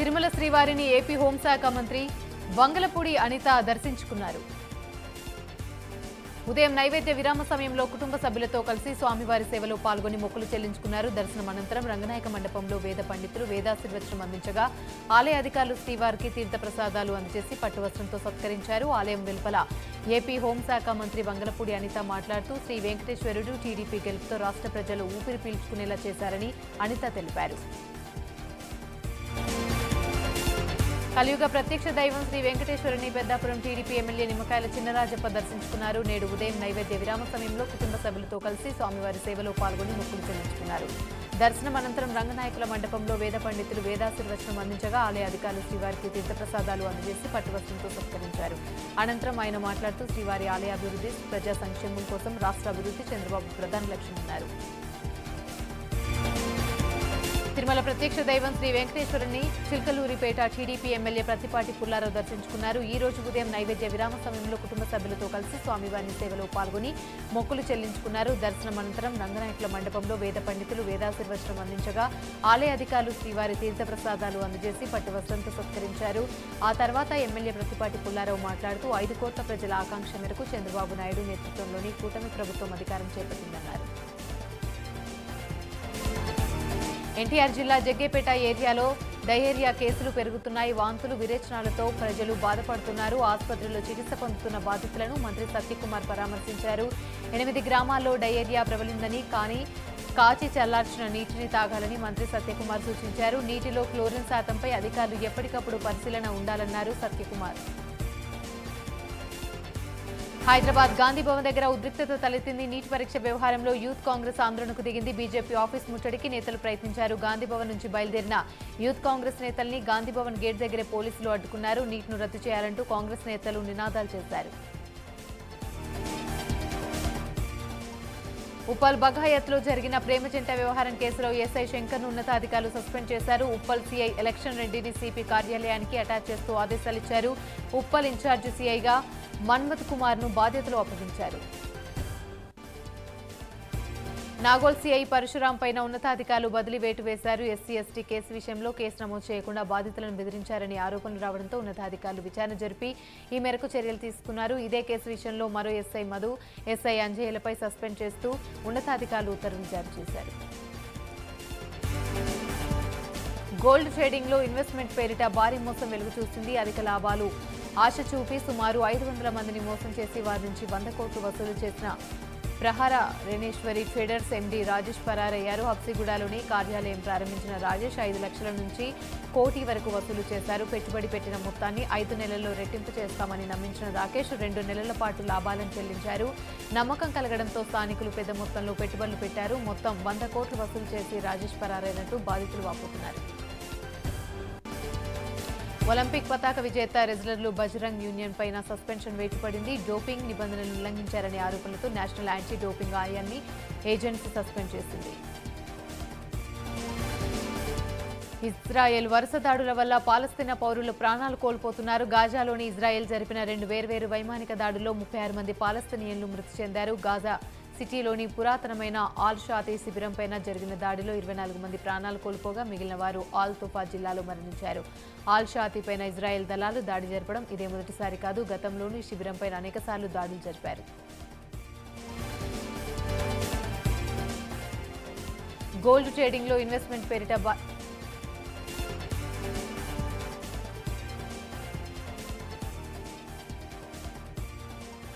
తిరుమల శ్రీవారిని ఏపీ హోంశాఖ మంత్రి వంగలపూడి అనిత దర్శించుకున్నారు. ఉదయం నైవేద్య విరామ సమయంలో కుటుంబ సభ్యులతో కలిసి స్వామివారి సేవలో పాల్గొని మొక్కులు చెల్లించుకున్నారు. దర్శనం అనంతరం రంగనాయక మండపంలో వేద పండితులు వేదాశీర్వచనం అందించగా ఆలయ అధికారులు శ్రీవారికి తీర్థప్రసాదాలు అందజేసి పట్టువస్త్రంతో సత్కరించారు. ఆలయం వెలుపల ఏపీ హోంశాఖ మంత్రి వంగలపూడి అనిత మాట్లాడుతూ శ్రీ వెంకటేశ్వరుడు టీడీపీ గెలుపుతో రాష్ట్ర ప్రజలు ఊపిరి పీల్చుకునేలా చేశారని అనిత తెలిపారు. కలియుగ ప్రత్యక్ష దైవం శ్రీ వెంకటేశ్వరుని పెద్దాపురం టీడీపీ ఎమ్మెల్యే నిమ్మకాయల చిన్నరాజప్ప దర్శించుకున్నారు. నేడు ఉదయం నైవేద్య విరామ సమయంలో కుటుంబ సభ్యులతో కలిసి స్వామివారి సేవలో పాల్గొని మొక్కులు చెల్లించుకున్నారు. దర్శనం అనంతరం రంగనాయకుల మండపంలో వేద పండితులు వేదాశీర్వచనం అందించగా ఆలయ అధికారులు శ్రీవారికి తీర్థప్రసాదాలు అందజేసి పట్టువస్త్రంతో సత్కరించారు. అనంతరం ఆయన మాట్లాడుతూ శ్రీవారి ఆలయ అభివృద్ధి, ప్రజా సంక్షేమం కోసం రాష్ట్ర అభివృద్ధి చంద్రబాబు ప్రధాన లక్ష్యమన్నారు. తిరుమల ప్రత్యక్ష దైవం శ్రీ వెంకటేశ్వరుని చిల్కలూరిపేట టీడీపీ ఎమ్మెల్యే ప్రత్తిపాటి పుల్లారావు దర్శించుకున్నారు. ఈ రోజు ఉదయం నైవేద్య విరామ సమయంలో కుటుంబ సభ్యులతో కలిసి స్వామివారి సేవలో పాల్గొని మొక్కులు చెల్లించుకున్నారు. దర్శనం అనంతరం రంగనాయకుల మండపంలో వేద పండితులు వేదాశీర్వచనం అందించగా ఆలయ అధికారులు శ్రీవారి తీర్థప్రసాదాలు అందజేసి పట్టువస్త్రంతో సత్కరించారు. ఆ తర్వాత ఎమ్మెల్యే ప్రత్తిపాటి పుల్లారావు మాట్లాడుతూ 5 కోట్ల ప్రజల ఆకాంక్ష మేరకు చంద్రబాబు నాయుడు నేతృత్వంలోని కూటమి ప్రభుత్వం అధికారం చేపట్టిందన్నారు. ఎన్టీఆర్ జిల్లా జగ్గేపేట ఏరియాలో డయేరియా కేసులు పెరుగుతున్నాయి. వాంతులు, విరేచనాలతో ప్రజలు బాధపడుతున్నారు. ఆసుపత్రిలో చికిత్స పొందుతున్న బాధితులను మంత్రి సత్యకుమార్ పరామర్శించారు. 8 గ్రామాల్లో డయేరియా ప్రబలిందని, కానీ కాచి చల్లార్చిన నీటిని తాగాలని మంత్రి సత్యకుమార్ సూచించారు. నీటిలో క్లోరిన్ శాతంపై అధికారులు ఎప్పటికప్పుడు పరిశీలన ఉండాలన్నారు సత్యకుమార్. హైదరాబాద్ గాంధీ భవన్ దగ్గర ఉద్రిక్తత తలెత్తింది. నీటి పరీక్ష వ్యవహారంలో యూత్ కాంగ్రెస్ ఆందోళనకు దిగింది. బీజేపీ ఆఫీస్ ముట్టడికి నేతలు ప్రయత్నించారు. గాంధీ భవన్ నుంచి బయలుదేరిన యూత్ కాంగ్రెస్ నేతల్ని గాంధీ భవన్ గేట్ దగ్గరే పోలీసులు అడ్డుకున్నారు. నీటిను రద్దు చేయాలంటూ కాంగ్రెస్ నేతలు నినాదాలు చేశారు. ఉప్పల్ బగాయత్లో జరిగిన ప్రేమజంట వ్యవహారం కేసులో ఎస్ఐ శంకర్ను ఉన్నతాధికారులు సస్పెండ్ చేశారు. ఉప్పల్ సీఐ ఎలక్షన్ రెడ్డిని సిపి కార్యాలయానికి అటాచ్ చేస్తూ ఆదేశాలిచ్చారు. ఉప్పల్ ఇన్ఛార్జి సీఐగా మన్మథ్ కుమార్ ను బాధ్యతలు అప్పగించారు. నాగోల్ సీఐ పరశురాం పైన ఉన్నతాధికారులు బదిలీ వేటు వేశారు. ఎస్సీ ఎస్టీ కేసు విషయంలో కేసు నమోదు చేయకుండా బాధితులను బెదిరించారని ఆరోపణలు రావడంతో ఉన్నతాధికారులు విచారణ జరిపి ఈ మేరకు చర్యలు తీసుకున్నారు. ఇదే కేసు విషయంలో మరో ఎస్ఐ మధు, ఎస్ఐ అంజయ్యలపై సస్పెండ్ చేస్తూ ఉన్నతాధికారులు ఉత్తర్వులు జారీ చేశారు. గోల్డ్ ట్రేడింగ్ లో ఇన్వెస్ట్మెంట్ పేరిట భారీ మోసం వెలుగు చూసింది. అధిక లాభాలు ఆశ చూపి సుమారు 500 మందిని మోసం చేసి వారి నుంచి 100 కోట్లు వసూలు చేసిన ప్రహార రేణేశ్వరి ట్రేడర్స్ ఎండీ రాజేష్ పరారయ్యారు. హబ్సిగూడలోని కార్యాలయం ప్రారంభించిన రాజేష్ 5 లక్షల నుంచి 1 కోటి వరకు వసూలు చేశారు. పెట్టుబడి పెట్టిన మొత్తాన్ని 5 నెలల్లో రెట్టింపు చేస్తామని నమ్మించిన రాకేష్ 2 నెలల పాటు లాభాలను చెల్లించారు. నమ్మకం కలగడంతో స్థానికులు పెద్ద మొత్తంలో పెట్టుబడులు పెట్టారు. మొత్తం 100 కోట్లు వసూలు చేసి రాజేష్ పరారైనట్టు బాధితులు వాపోతున్నారు. ఒలింపిక్ పతాక విజేత రెజ్లర్లు బజరంగ్ యూనియన్ పైన సస్పెన్షన్ వేటు పడింది. డోపింగ్ నిబంధనలు ఉల్లంఘించారనే ఆరోపణలతో నేషనల్ యాంటీ డోపింగ్ ఆయాన్ని ఏజెన్సీ సస్పెండ్ చేసింది. ఇజ్రాయెల్ వరుస దాడుల వల్ల పాలస్తీనా పౌరులు ప్రాణాలు కోల్పోతున్నారు. గాజాలోని ఇజ్రాయెల్ జరిపిన 2 వేర్వేరు వైమానిక దాడుల్లో 36 మంది పాలస్తీనియన్లు మృతి చెందారు. గాజా సిటీలోని పురాతనమైన ఆల్ షాతీ శిబిరంపైన జరిగిన దాడిలో 24 మంది ప్రాణాలు కోల్పోగా మిగిలిన వారు ఆల్ తుఫా జిల్లాలో మరణించారు. ఆల్ షాతీపైన ఇజ్రాయెల్ దళాలు దాడి జరపడం ఇదే మొదటిసారి కాదు. గతంలోనూ ఈ శిబిరంపైన అనేకసార్లు దాడులు జరిపారు. గోల్డ్ ట్రేడింగ్ లో ఇన్వెస్ట్మెంట్ పేరిట